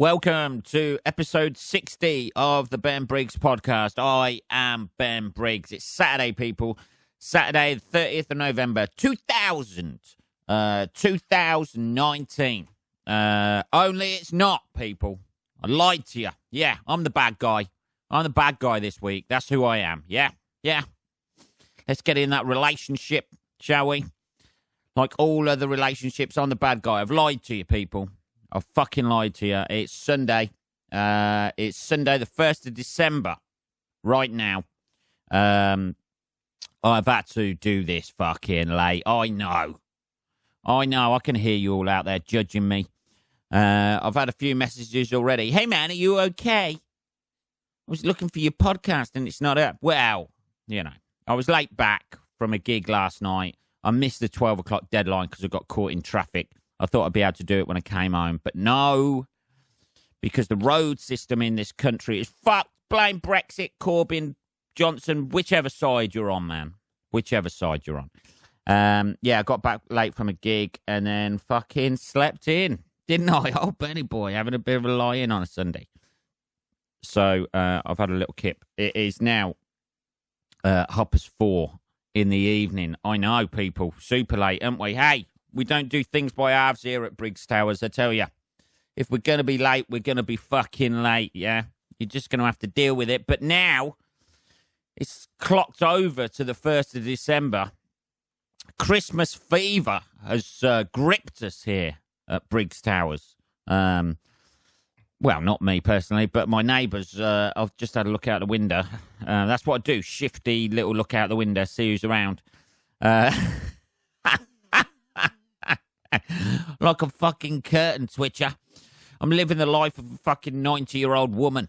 Welcome to episode 60 of the Ben Briggs podcast. I am Ben Briggs. It's Saturday, people. Saturday, the 30th of November, 2019. Only it's not, people. I lied to you. Yeah, I'm the bad guy. I'm the bad guy this week. That's who I am. Yeah. Let's get in that relationship, shall we? Like all other relationships, I'm the bad guy. I've lied to you, people. I've fucking lied to you. It's Sunday. It's Sunday, the 1st of December, right now. I've had to do this fucking late. I know. I can hear you all out there judging me. I've had a few messages already. Hey, man, are you okay? I was looking for your podcast and it's not up. Well, you know, I was late back from a gig last night. I missed the 12 o'clock deadline because I got caught in traffic. I thought I'd be able to do it when I came home, but no, because the road system in this country is fucked. Blame Brexit, Corbyn, Johnson, whichever side you're on, man. Whichever side you're on. I got back late from a gig and then fucking slept in, didn't I? Oh, Benny boy, having a bit of a lie-in on a Sunday. So I've had a little kip. It is now 4:30 in the evening. I know, people. Super late, aren't we? Hey. We don't do things by halves here at Briggs Towers, I tell you. If we're going to be late, we're going to be fucking late, yeah? You're just going to have to deal with it. But now, it's clocked over to the 1st of December. Christmas fever has gripped us here at Briggs Towers. Well, not me personally, but my neighbours. I've just had a look out the window. That's what I do, shifty little look out the window, see who's around. Like a fucking curtain twitcher. I'm living the life of a fucking 90-year-old woman.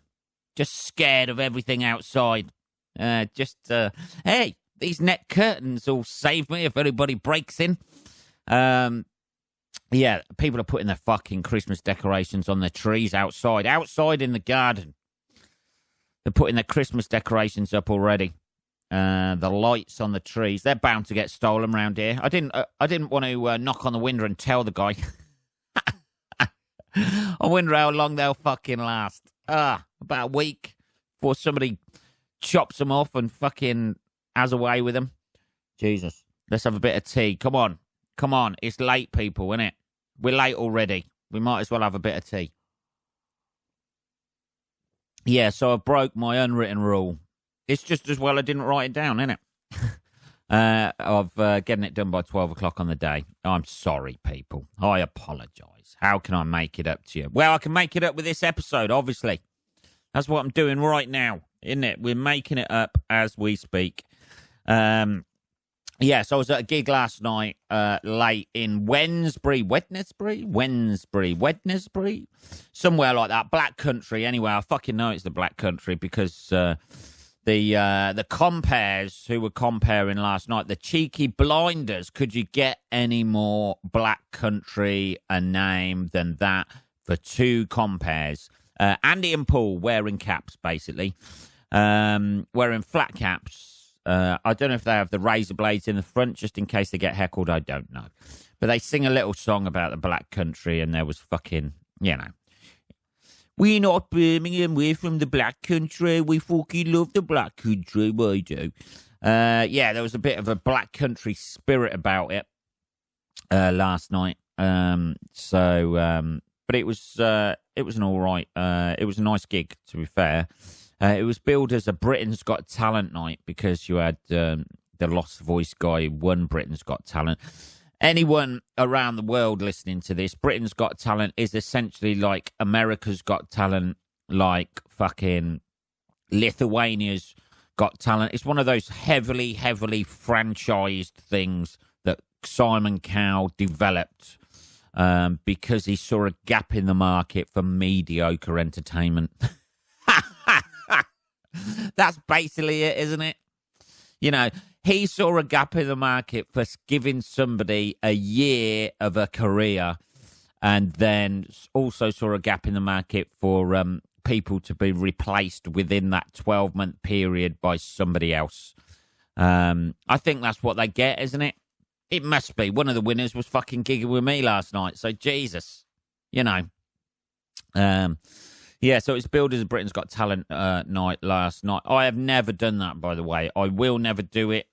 Just scared of everything outside. Hey, these net curtains will save me if anybody breaks in. People are putting their fucking Christmas decorations on their trees outside. Outside in the garden. They're putting their Christmas decorations up already. The lights on the trees, they're bound to get stolen around here. I didn't want to knock on the window and tell the guy. I wonder how long they'll fucking last. About a week before somebody chops them off and fucking has away with them. Jesus. Let's have a bit of tea. Come on. It's late, people, isn't it? We're late already. We might as well have a bit of tea. Yeah, so I broke my unwritten rule. It's just as well I didn't write it down, innit? Of getting it done by 12 o'clock on the day. I'm sorry, people. I apologise. How can I make it up to you? Well, I can make it up with this episode, obviously. That's what I'm doing right now, isn't it? We're making it up as we speak. So I was at a gig last night, late in Wednesbury, somewhere like that. Black Country, anyway. I fucking know it's the Black Country because... The compares who were comparing last night, the cheeky blinders, could you get any more Black Country a name than that for two compares? Andy and Paul wearing caps, basically. Wearing flat caps. I don't know if they have the razor blades in the front, just in case they get heckled, I don't know. But they sing a little song about the Black Country, and there was fucking, you know. We're not Birmingham, we're from the Black Country. We fucking love the Black Country, we do. There was a bit of a Black Country spirit about it last night. But it was an all right. It was a nice gig, to be fair. It was billed as a Britain's Got Talent night because you had the Lost Voice guy who won Britain's Got Talent. Anyone around the world listening to this, Britain's Got Talent is essentially like America's Got Talent, like fucking Lithuania's Got Talent. It's one of those heavily franchised things that Simon Cowell developed because he saw a gap in the market for mediocre entertainment. That's basically it, isn't it? You know, he saw a gap in the market for giving somebody a year of a career and then also saw a gap in the market for people to be replaced within that 12-month period by somebody else. I think that's what they get, isn't it? It must be. One of the winners was fucking gigging with me last night. So, Jesus, you know, Yeah, so it's billed as a Britain's Got Talent night last night. I have never done that, by the way. I will never do it.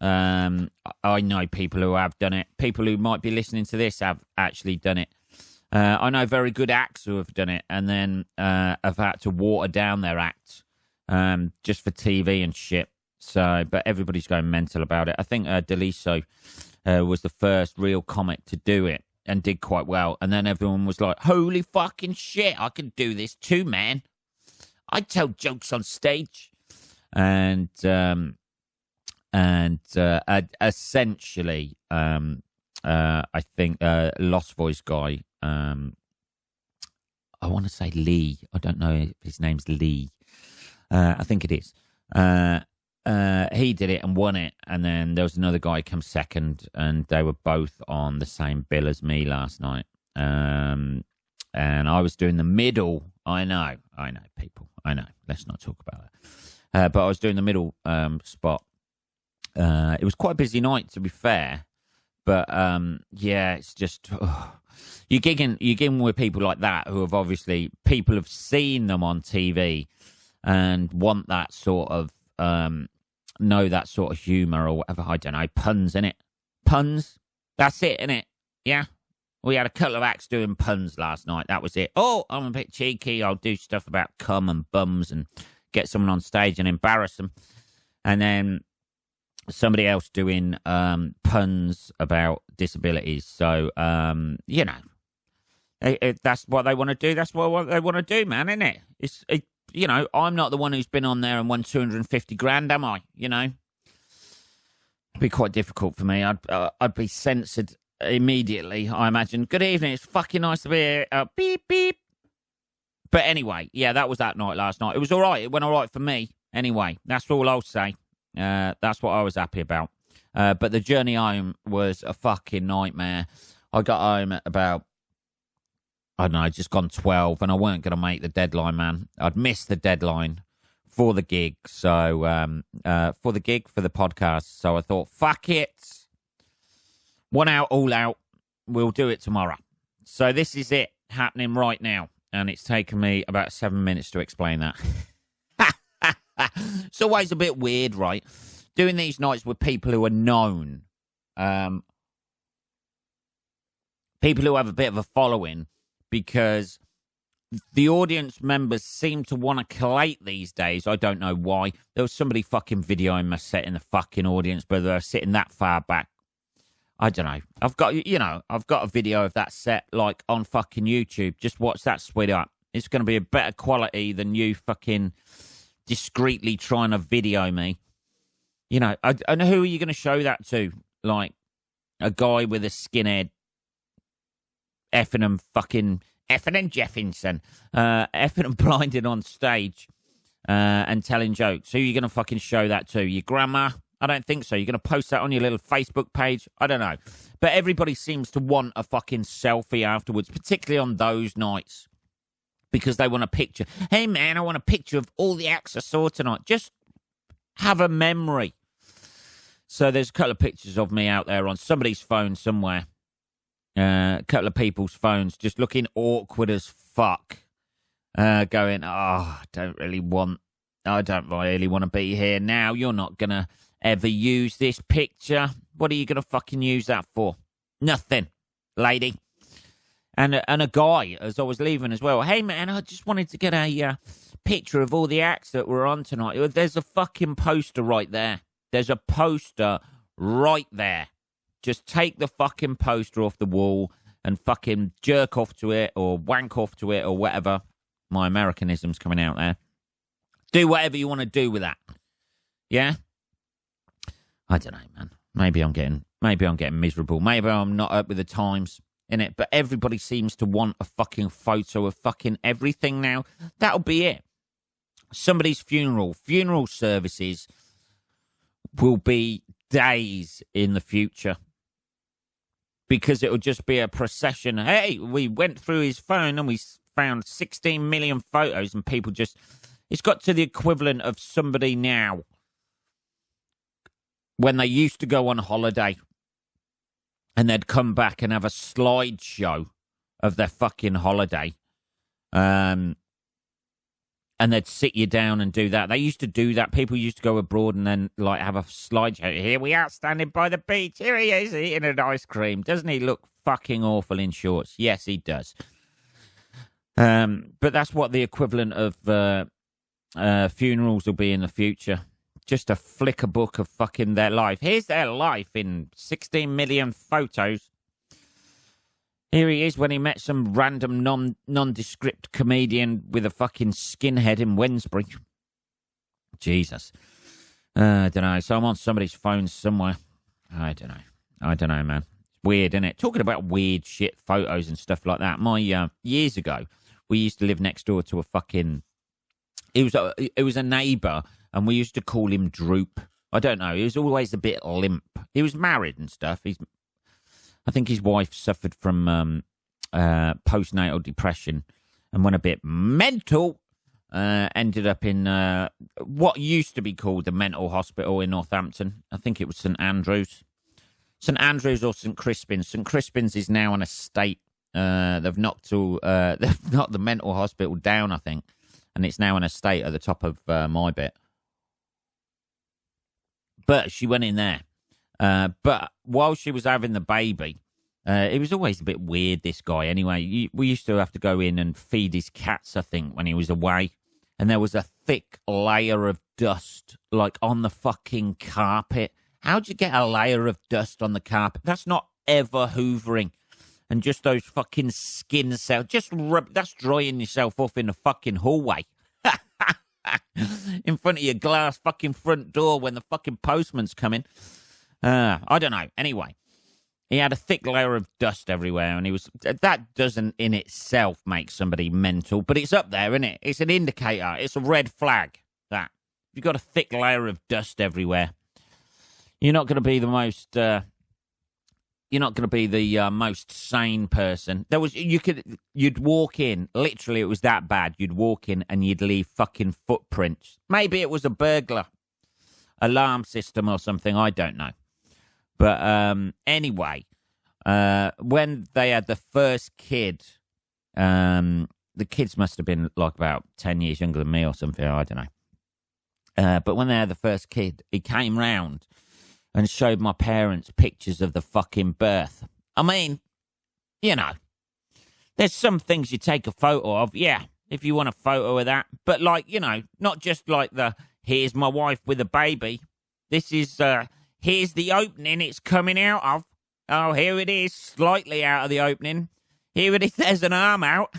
I know people who have done it. People who might be listening to this have actually done it. I know very good acts who have done it and then have had to water down their acts just for TV and shit. So, but everybody's going mental about it. I think Deliso was the first real comic to do it and did quite well. And then everyone was like, holy fucking shit, I can do this too, man. I tell jokes on stage. And essentially, I think Lost Voice guy, I want to say Lee. I don't know if his name's Lee. I think it is. He did it and won it, and then there was another guy who came second, and they were both on the same bill as me last night. And I was doing the middle. I know, people. I know. Let's not talk about that. But I was doing the middle spot. It was quite a busy night, to be fair. But yeah, it's just you're gigging with people like that who have obviously people have seen them on TV and want that sort of know that sort of humor or whatever. I don't know, puns, innit? Puns. That's it, innit? Yeah. We had a couple of acts doing puns last night. That was it. Oh, I'm a bit cheeky. I'll do stuff about cum and bums and get someone on stage and embarrass them. And then somebody else doing puns about disabilities. So, you know, that's what they want to do. That's what they want to do, man, isn't it? You know, I'm not the one who's been on there and won 250 grand, am I? You know, it'd be quite difficult for me. I'd be censored immediately, I imagine. Good evening. It's fucking nice to be here. Beep, beep. But anyway, yeah, that was that night last night. It was all right. It went all right for me. Anyway, that's all I'll say. That's what I was happy about. But the journey home was a fucking nightmare. I got home at about, I don't know, just gone 12, and I weren't going to make the deadline, man. I'd missed the deadline for the gig. So, for the podcast. So I thought, fuck it. One out, all out. We'll do it tomorrow. So this is it happening right now. And it's taken me about 7 minutes to explain that. It's always a bit weird, right? Doing these nights with people who are known. People who have a bit of a following. Because the audience members seem to want to collate these days. I don't know why. There was somebody fucking videoing my set in the fucking audience, but they're sitting that far back. I don't know. I've got a video of that set, like, on fucking YouTube. Just watch that split up. It's going to be a better quality than you fucking discreetly trying to video me. You know, I know who are you going to show that to? Like, a guy with a skinhead effing and Jefferson, effing and blinded on stage and telling jokes. Who are you going to fucking show that to? Your grandma? I don't think so. You're going to post that on your little Facebook page? I don't know. But everybody seems to want a fucking selfie afterwards, particularly on those nights, because they want a picture. Hey, man, I want a picture of all the acts I saw tonight. Just have a memory. So there's a couple of pictures of me out there on somebody's phone somewhere. A couple of people's phones just looking awkward as fuck. Going, I don't really want to be here now. You're not going to ever use this picture. What are you going to fucking use that for? Nothing, lady. And a guy, as I was leaving as well. Hey, man, I just wanted to get a picture of all the acts that were on tonight. There's a fucking poster right there. There's a poster right there. Just take the fucking poster off the wall and fucking jerk off to it or wank off to it or whatever. My Americanism's coming out there. Do whatever you want to do with that. Yeah? I don't know, man. Maybe I'm getting miserable. Maybe I'm not up with the times, innit? But everybody seems to want a fucking photo of fucking everything now. That'll be it. Somebody's funeral services will be days in the future. Because it'll just be a procession. Hey, we went through his phone and we found 16 million photos and people just... It's got to the equivalent of somebody now when they used to go on holiday and they'd come back and have a slideshow of their fucking holiday And they'd sit you down and do that. They used to do that. People used to go abroad and then like have a slideshow. Here we are standing by the beach. Here he is eating an ice cream. Doesn't he look fucking awful in shorts? Yes, he does. But that's what the equivalent of funerals will be in the future. Just a flicker book of fucking their life. Here's their life in 16 million photos. Here he is when he met some random nondescript comedian with a fucking skinhead in Wednesbury. Jesus. I don't know. So I'm on somebody's phone somewhere. I don't know, man. It's weird, isn't it? Talking about weird shit, photos and stuff like that. Years ago, we used to live next door to a fucking... It was a neighbour, and we used to call him Droop. I don't know. He was always a bit limp. He was married and stuff. I think his wife suffered from postnatal depression and went a bit mental. Ended up in what used to be called the mental hospital in Northampton. I think it was St Andrews. St Andrews or St Crispin's. St Crispin's is now an estate. They've knocked the mental hospital down, I think, and it's now an estate at the top of my bit. But she went in there. But while she was having the baby, it was always a bit weird, this guy. Anyway, we used to have to go in and feed his cats, I think, when he was away. And there was a thick layer of dust, like, on the fucking carpet. How'd you get a layer of dust on the carpet? That's not ever hoovering. And just those fucking skin cells. That's drying yourself off in the fucking hallway. In front of your glass fucking front door when the fucking postman's coming. I don't know. Anyway, he had a thick layer of dust everywhere, and that doesn't in itself make somebody mental, but it's up there, isn't it? It's an indicator. It's a red flag. That if you've got a thick layer of dust everywhere, you're not going to be the most. You're not going to be the most sane person. You'd walk in. Literally, it was that bad. You'd walk in and you'd leave fucking footprints. Maybe it was a burglar alarm system or something. I don't know. But anyway, when they had the first kid, the kids must have been like about 10 years younger than me or something. I don't know. But when they had the first kid, he came round and showed my parents pictures of the fucking birth. I mean, you know, there's some things you take a photo of, yeah, if you want a photo of that. But, like, you know, not just like here's my wife with a baby. This is, here's the opening it's coming out of. Oh, here it is, slightly out of the opening. Here it is, there's an arm out.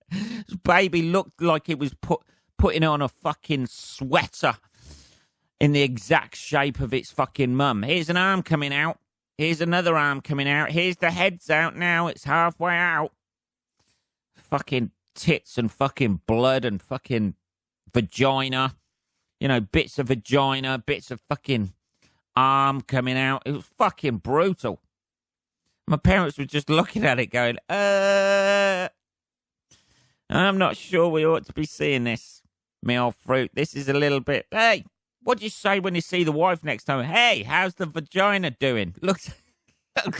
This baby looked like it was putting on a fucking sweater in the exact shape of its fucking mum. Here's an arm coming out. Here's another arm coming out. Here's the head's out now. It's halfway out. Fucking tits and fucking blood and fucking vagina. You know, bits of vagina, bits of fucking arm coming out. It was fucking brutal. My parents were just looking at it going, I'm not sure we ought to be seeing this, me old fruit. This is a little bit, hey, what do you say when you see the wife next time? Hey, how's the vagina doing? Looks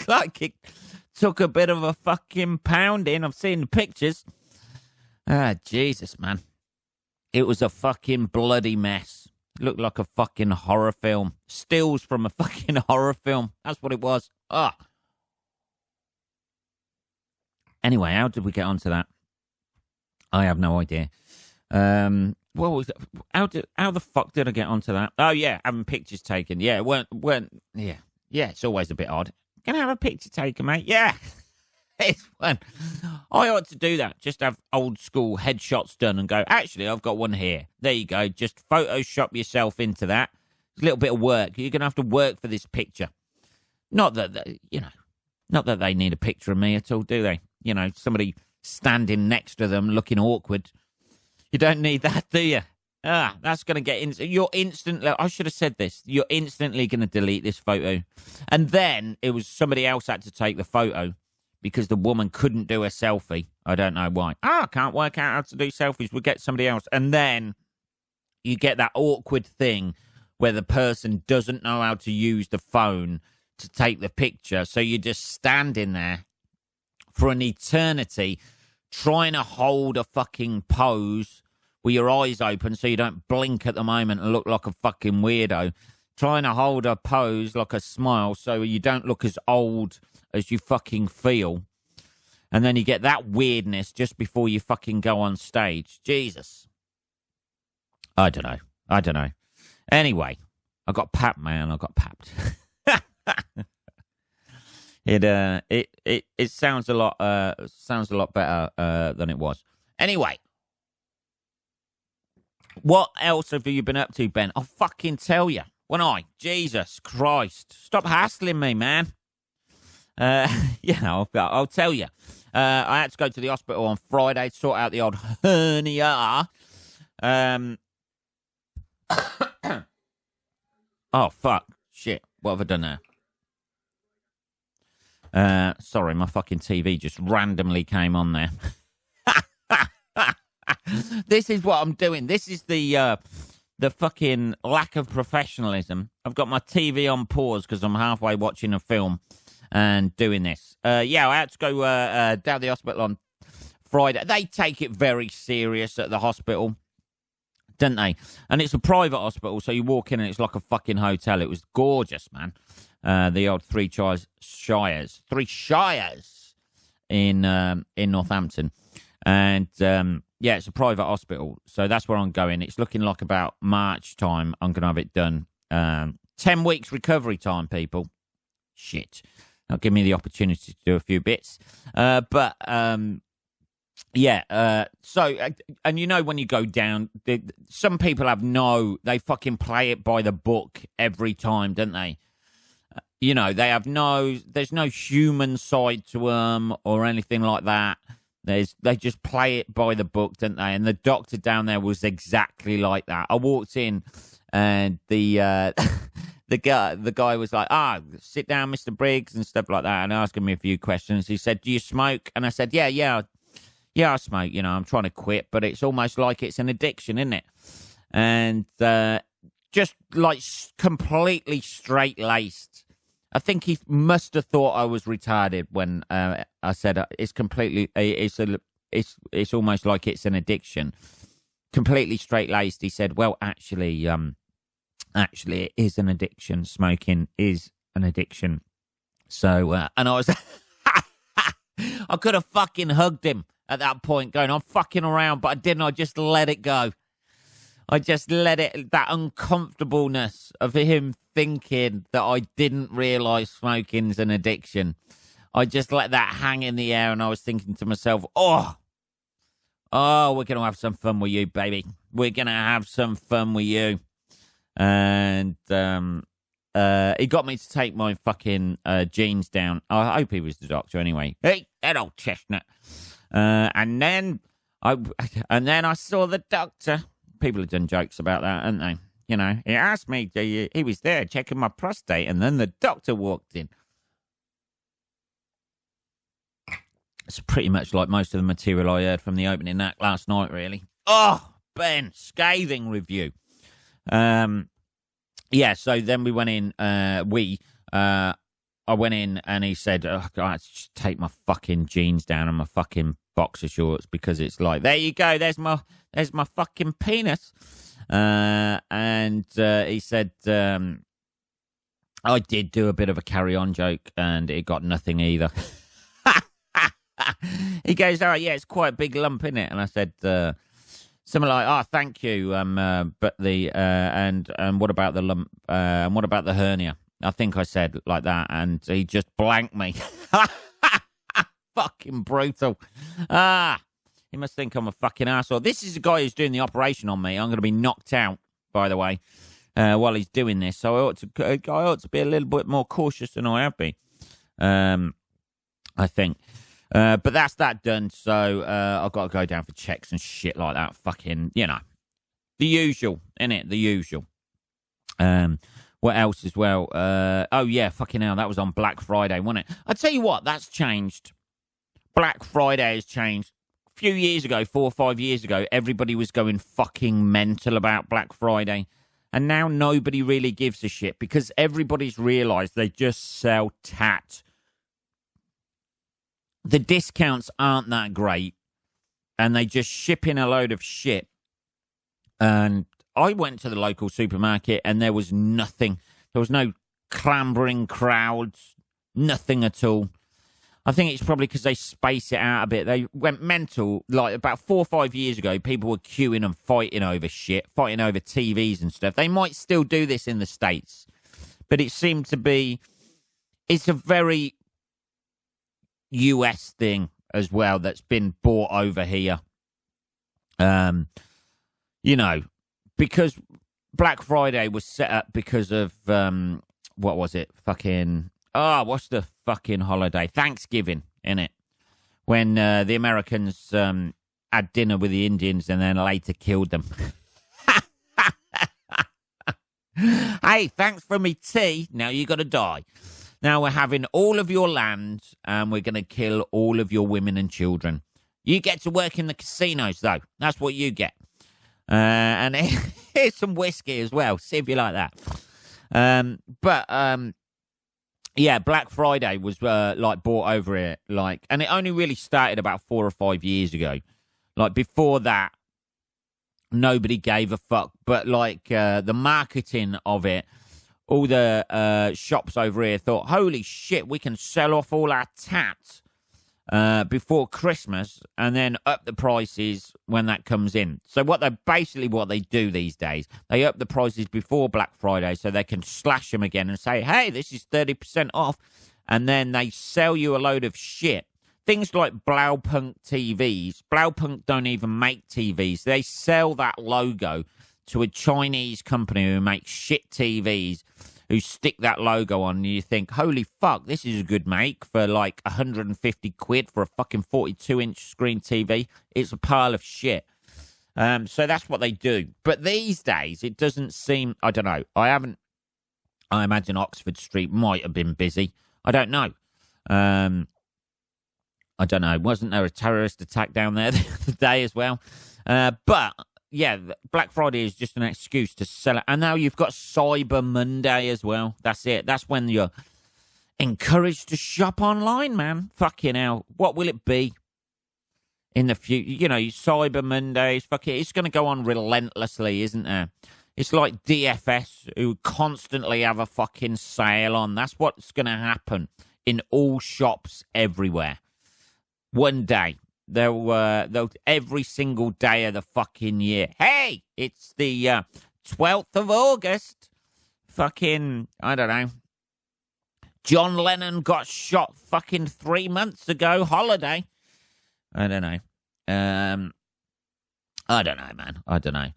like it took a bit of a fucking pounding. I've seen the pictures. Jesus, man. It was a fucking bloody mess. It looked like a fucking horror film. Stills from a fucking horror film. That's what it was. Anyway, how did we get onto that? I have no idea. What was it? How the fuck did I get onto that? Oh yeah, having pictures taken. Yeah, yeah, it's always a bit odd. Can I have a picture taken, mate? Yeah. It's fun. I ought to do that. Just have old school headshots done and go, actually, I've got one here. There you go. Just Photoshop yourself into that. It's a little bit of work. You're going to have to work for this picture. Not that they need a picture of me at all, do they? You know, somebody standing next to them looking awkward. You don't need that, do you? That's going to get in. You're instantly, I should have said this. You're instantly going to delete this photo. And then it was somebody else had to take the photo because the woman couldn't do a selfie. I don't know why. I can't work out how to do selfies. We'll get somebody else. And then you get that awkward thing where the person doesn't know how to use the phone to take the picture. So you're just standing there for an eternity trying to hold a fucking pose with your eyes open so you don't blink at the moment and look like a fucking weirdo. Trying to hold a pose like a smile so you don't look as old as you fucking feel. And then you get that weirdness just before you fucking go on stage. Jesus. I don't know. Anyway, I got papped, man. I got papped. It sounds a lot better than it was. Anyway, what else have you been up to, Ben? I'll fucking tell you. Jesus Christ. Stop hassling me, man. I'll tell you. I had to go to the hospital on Friday to sort out the old hernia. Oh, fuck. Shit. What have I done there? Sorry, my fucking TV just randomly came on there. This is what I'm doing. This is the fucking lack of professionalism. I've got my TV on pause because I'm halfway watching a film and doing this. I had to go down to the hospital on Friday. They take it very serious at the hospital, don't they? And it's a private hospital, so you walk in and it's like a fucking hotel. It was gorgeous, man. The old Three Shires in Northampton. And, it's a private hospital, so that's where I'm going. It's looking like about March time I'm going to have it done. 10 weeks recovery time, people. Shit. That'll give me the opportunity to do a few bits. And you know when you go down, some people they fucking play it by the book every time, don't they? There's no human side to them or anything like that. They just play it by the book, don't they? And the doctor down there was exactly like that. I walked in and the guy was like, sit down, Mr. Briggs, and stuff like that, and asking me a few questions. He said, do you smoke? And I said, yeah, I smoke. I'm trying to quit, but it's almost like it's an addiction, isn't it? And just like completely straight-laced. I think he must have thought I was retarded when I said it's almost like it's an addiction. Completely straight-laced. He said, well, actually, it is an addiction. Smoking is an addiction. So, and I was, I could have fucking hugged him at that point going, I'm fucking around, but I didn't. I just let it go. I just let it, that uncomfortableness of him thinking that I didn't realise smoking's an addiction. I just let that hang in the air, and I was thinking to myself, oh, we're going to have some fun with you, baby. We're going to have some fun with you. And he got me to take my fucking jeans down. I hope he was the doctor anyway. Hey, that old chestnut. And then I saw the doctor. People have done jokes about that, haven't they? He asked me, he was there checking my prostate, and then the doctor walked in. It's pretty much like most of the material I heard from the opening act last night, really. Oh, Ben, scathing review. So then we went in, I went in and he said, oh, God, just take my fucking jeans down and my fucking boxer shorts because it's like, there you go, there's my fucking penis. And he said, I did do a bit of a carry-on joke and it got nothing either. He goes, all right, yeah, it's quite a big lump, isn't it? And I said, something like, thank you, but the, and what about the lump, and what about the hernia? I think I said like that, and he just blanked me. Fucking brutal. He must think I'm a fucking arsehole. This is the guy who's doing the operation on me. I'm going to be knocked out, by the way, while he's doing this. So I ought to be a little bit more cautious than I have been, I think. But that's that done. So I've got to go down for checks and shit like that. Fucking, the usual, innit? The usual. What else as well? Fucking hell, that was on Black Friday, wasn't it? I tell you what, that's changed. Black Friday has changed. A few years ago, 4 or 5 years ago, everybody was going fucking mental about Black Friday. And now nobody really gives a shit because everybody's realised they just sell tat. The discounts aren't that great. and they just ship in a load of shit. And I went to the local supermarket, and there was nothing. There was no clambering crowds, nothing at all. I think it's probably because they space it out a bit. They went mental. Like about 4 or 5 years ago, people were queuing and fighting over shit, fighting over TVs and stuff. They might still do this in the States, but it seemed to be, it's a very US thing as well that's been brought over here. You know, because Black Friday was set up because of, what was it? What's the fucking holiday? Thanksgiving, innit? When the Americans had dinner with the Indians and then later killed them. Hey, thanks for me tea. Now you got to die. Now we're having all of your land and we're going to kill all of your women and children. You get to work in the casinos, though. That's what you get. And here's some whiskey as well. See if you like that. Yeah, Black Friday was like brought over here, like, and it only really started about 4 or 5 years ago. Like before that, nobody gave a fuck. But like the marketing of it, all the shops over here thought, "Holy shit, we can sell off all our tats before Christmas, and then up the prices when that comes in." So what they do these days, they up the prices before Black Friday so they can slash them again and say, "Hey, this is 30% off," and then they sell you a load of shit. Things like Blaupunkt TVs. Blaupunkt don't even make TVs. They sell that logo to a Chinese company who makes shit TVs, who stick that logo on, and you think, holy fuck, this is a good make for like 150 quid for a fucking 42-inch screen TV. It's a pile of shit. So that's what they do. But these days, it doesn't seem, I don't know. I imagine Oxford Street might have been busy. I don't know. I don't know. Wasn't there a terrorist attack down there the other day as well? But yeah, Black Friday is just an excuse to sell it. And now you've got Cyber Monday as well. That's it. That's when you're encouraged to shop online, man. Fucking hell. What will it be in the future? You know, Cyber Mondays, it's going to go on relentlessly, isn't there? It's like DFS, who constantly have a fucking sale on. That's what's going to happen in all shops everywhere. One day. They'll every single day of the fucking year. Hey, it's the 12th of August. Fucking, I don't know. John Lennon got shot fucking 3 months ago. Holiday. I don't know. I don't know, man. I don't know.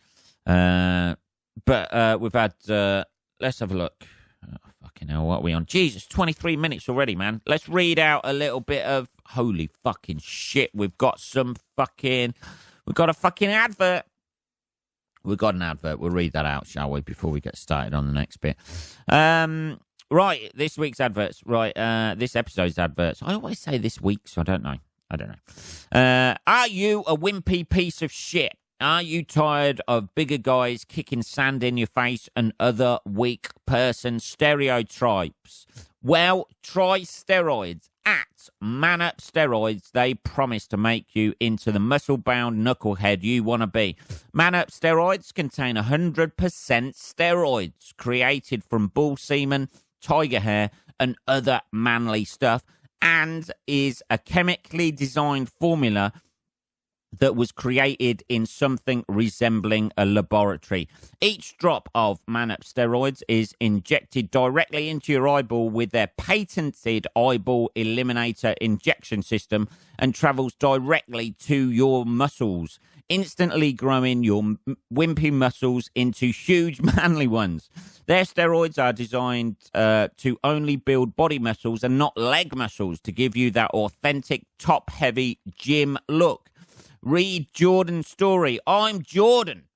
But we've had, let's have a look. Oh, fucking hell, what are we on? Jesus, 23 minutes already, man. Let's read out a little bit of, holy fucking shit, we've got a fucking advert. We've got an advert. We'll read that out, shall we, before we get started on the next bit. Right, this week's adverts. Right, this episode's adverts. I always say this week, so I don't know. Are you a wimpy piece of shit? Are you tired of bigger guys kicking sand in your face and other weak person stereotypes? Well, try steroids. At Man Up Steroids, they promise to make you into the muscle-bound knucklehead you want to be. Man Up Steroids contain 100% steroids created from bull semen, tiger hair, and other manly stuff, and is a chemically designed formula that was created in something resembling a laboratory. Each drop of Man Up Steroids is injected directly into your eyeball with their patented eyeball eliminator injection system and travels directly to your muscles, instantly growing your wimpy muscles into huge manly ones. Their steroids are designed to only build body muscles and not leg muscles, to give you that authentic top-heavy gym look. Read Jordan's story. I'm Jordan.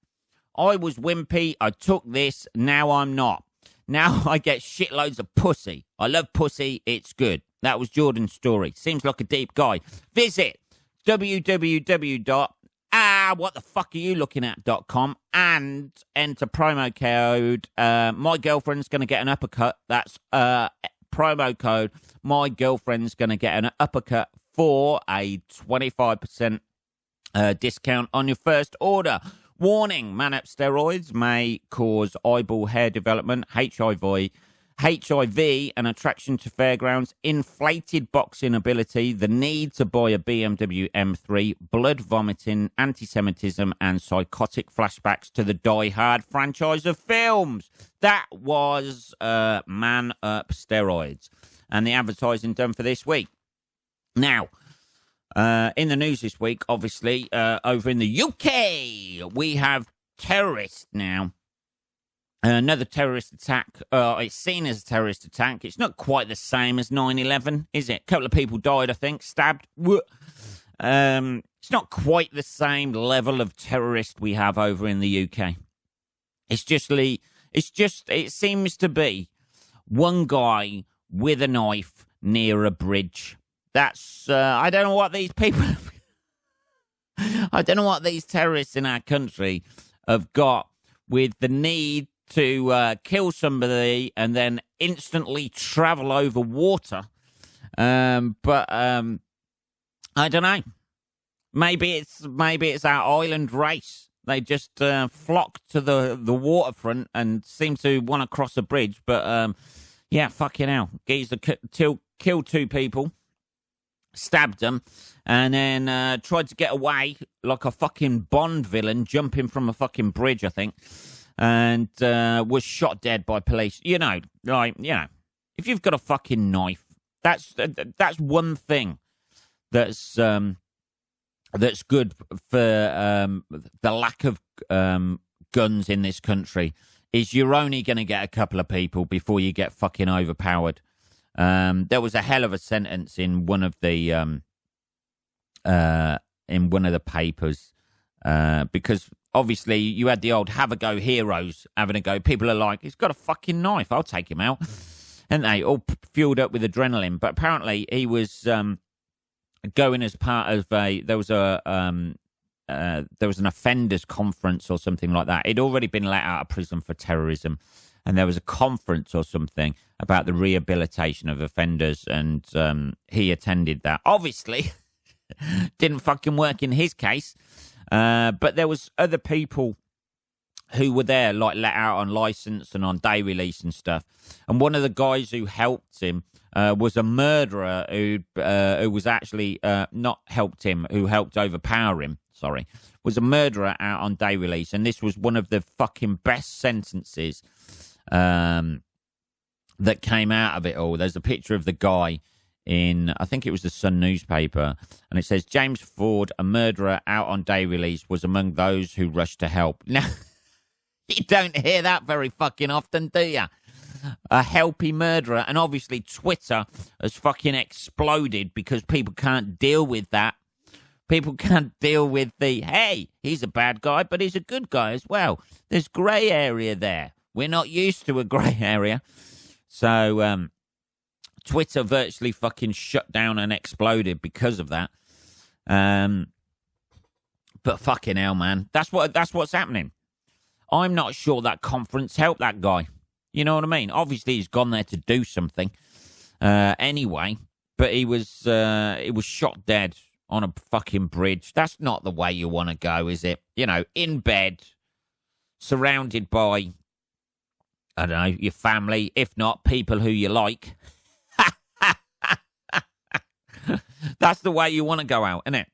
I was wimpy. I took this. Now I'm not. Now I get shitloads of pussy. I love pussy. It's good. That was Jordan's story. Seems like a deep guy. Visit www.whatthefuckareyoulookingat.com and enter promo code my girlfriend's going to get an uppercut. That's promo code my girlfriend's going to get an uppercut for a 25% discount on your first order. Warning, man-up steroids may cause eyeball hair development, HIV, an attraction to fairgrounds, inflated boxing ability, the need to buy a BMW M3, blood vomiting, anti-Semitism, and psychotic flashbacks to the Die Hard franchise of films. That was Man Up Steroids and the advertising done for this week. Now, in the news this week, obviously, over in the UK, we have terrorists now. Another terrorist attack. It's seen as a terrorist attack. It's not quite the same as 9/11, is it? A couple of people died, I think, stabbed. It's not quite the same level of terrorist we have over in the UK. It seems to be one guy with a knife near a bridge. That's, I don't know what these people, I don't know what these terrorists in our country have got with the need to kill somebody and then instantly travel over water. But I don't know. Maybe it's our island race. They just flock to the waterfront and seem to want to cross a bridge. But yeah, fucking hell. Geezer killed two people, stabbed them, and then tried to get away like a fucking Bond villain, jumping from a fucking bridge, I think. And was shot dead by police. If you've got a fucking knife, that's one thing that's good for the lack of guns in this country. Is you're only going to get a couple of people before you get fucking overpowered. There was a hell of a sentence in one of the papers because. Obviously, you had the old have a go heroes having a go. People are like, he's got a fucking knife. I'll take him out. And they all fueled up with adrenaline. But apparently he was going as part of there was an offenders conference or something like that. He'd already been let out of prison for terrorism. And there was a conference or something about the rehabilitation of offenders. And he attended that. Obviously, didn't fucking work in his case. But there was other people who were there, like let out on license and on day release and stuff. And one of the guys who helped him was a murderer who was actually not helped him, who helped overpower him. Sorry, was a murderer out on day release, and this was one of the fucking best sentences that came out of it all. There's a picture of the guy in, I think it was the Sun newspaper, and it says, James Ford, a murderer out on day release, was among those who rushed to help. Now, you don't hear that very fucking often, do you? A helpy murderer. And obviously Twitter has fucking exploded because people can't deal with that. People can't deal with the, hey, he's a bad guy, but he's a good guy as well. There's grey area there. We're not used to a grey area. So, Twitter virtually fucking shut down and exploded because of that. But fucking hell, man. That's what's happening. I'm not sure that conference helped that guy. You know what I mean? Obviously, he's gone there to do something anyway. But he was shot dead on a fucking bridge. That's not the way you want to go, is it? You know, in bed, surrounded by, I don't know, your family, if not people who you like. That's the way you want to go out, isn't it?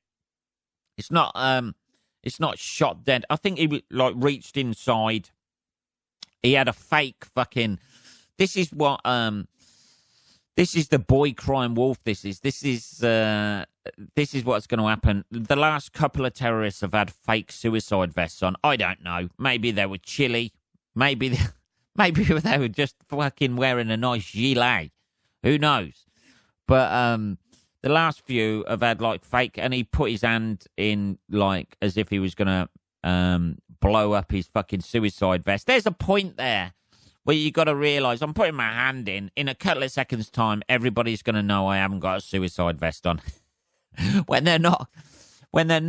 It's not shot dead. I think he reached inside. He had a fake fucking. This is what this is the boy crying wolf. This is what's going to happen. The last couple of terrorists have had fake suicide vests on. I don't know. Maybe they were chilly. Maybe they were just fucking wearing a nice gilet. Who knows? But the last few have had like fake, and he put his hand in like as if he was gonna blow up his fucking suicide vest. There's a point there where you got to realise I'm putting my hand in a couple of seconds' time. Everybody's gonna know I haven't got a suicide vest on. when they're not, when I'm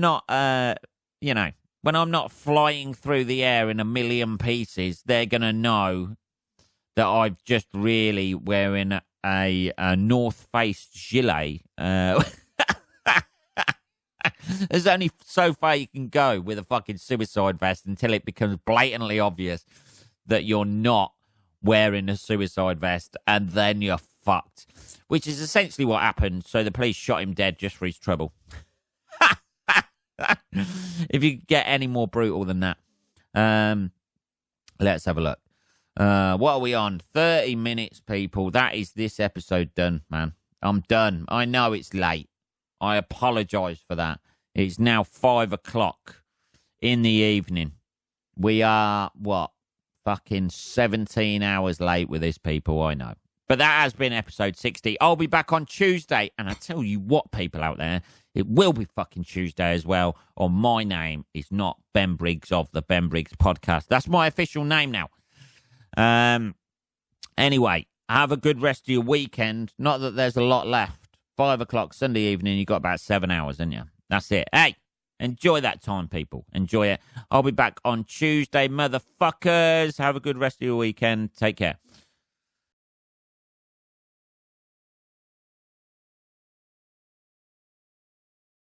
not flying through the air in a million pieces, they're gonna know that I've just really wearing a North Face gilet. There's only so far you can go with a fucking suicide vest until it becomes blatantly obvious that you're not wearing a suicide vest, and then you're fucked, which is essentially what happened. So the police shot him dead just for his trouble. If you get any more brutal than that. Let's have a look. What are we on? 30 minutes, people. That is this episode done, man. I'm done. I know it's late. I apologise for that. It's now 5 o'clock in the evening. We are, fucking 17 hours late with this, people. I know. But that has been episode 60. I'll be back on Tuesday. And I tell you what, people out there, it will be fucking Tuesday as well. Or my name is not Ben Briggs of the Ben Briggs podcast. That's my official name now. Anyway, have a good rest of your weekend. Not that there's a lot left. 5 o'clock Sunday evening, you got about 7 hours, haven't you? That's it. Hey, enjoy that time, people. Enjoy it. I'll be back on Tuesday, motherfuckers. Have a good rest of your weekend. Take care.